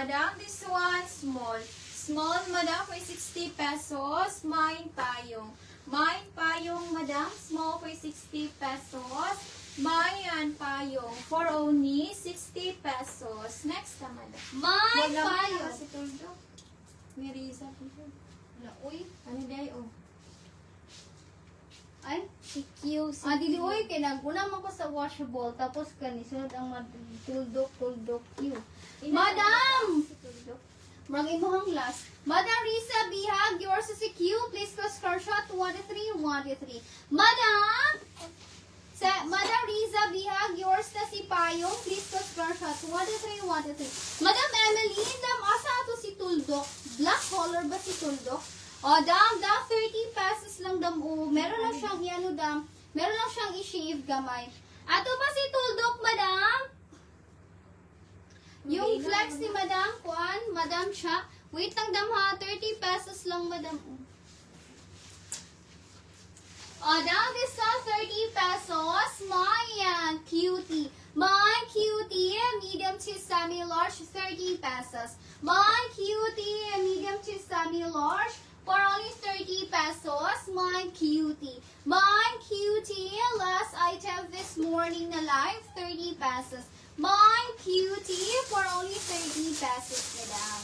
Madam, this one, small. Small, madam, for 60 pesos. Mine payong. Mine payong, madam. Small for 60 pesos. Mine payong. For only 60 pesos. Next na, madam. Mine Wala payong. na si Tuldo. May Riza dito. Wala, uy. Ano day, oh? Ay, Si Q, si dili, uy, kinaguna mo ko sa washable, tapos kanisunod ang tuldok, Q. Madam! Si Tuldo. Marang imuhang last. Madam Risa Bihag, yours is a Q. Please go screenshot 1-3, 1-3. Madam! Madam Riza Bihag, yours na si Payong. Please go screenshot 1-3, 1-3. Madam Emily, asa ato si Tuldok? Black color ba si Tuldok? O, dam, 30 pesos lang dam. O, meron lang siyang dam. Meron lang siyang i-shave gamay. Ato ba si Tuldok, madam? Yung flex ni Madam Kuan, Madam siya. Wait lang dam ha, 30 pesos lang madam. Dam, this one 30 pesos. My cutie. My cutie, medium to semi-large, 30 pesos. My cutie, medium to semi-large, for only 30 pesos. My cutie. My cutie, last item this morning na live, 30 pesos. My cutie for only 30 pesos, madam.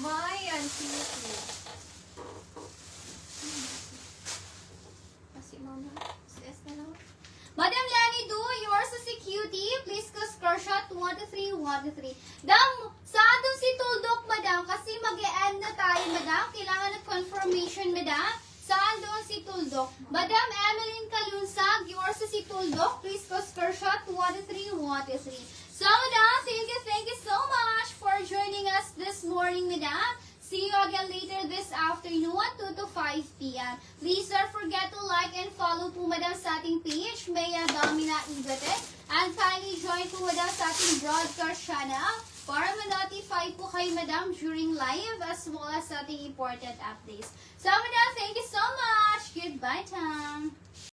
My cutie. Kasi mama, CS na lang. Madam Lani Do, yours is a cutie. Please go screenshot 1-3, 1-3. Dam, saan doon si Tuldok, madam? Kasi mag-e-end na tayo, madam. Kailangan ng confirmation, madam. Saan doon si Tuldok? Madam Emeline Kalunsag, yours is si Tuldok. Please go screenshot 1-3, 1-3. So, madam, thank you so much for joining us this morning, madam. See you again later this afternoon, 2 to 5 p.m. Please don't forget to like and follow po, madam, sa ating page, Maya Domina Igate. And kindly join po, madam, sa ating broadcast channel para ma-notify po kayo, madam, during live as well as sa ating important updates. So, madam, thank you so much. Goodbye, Tam.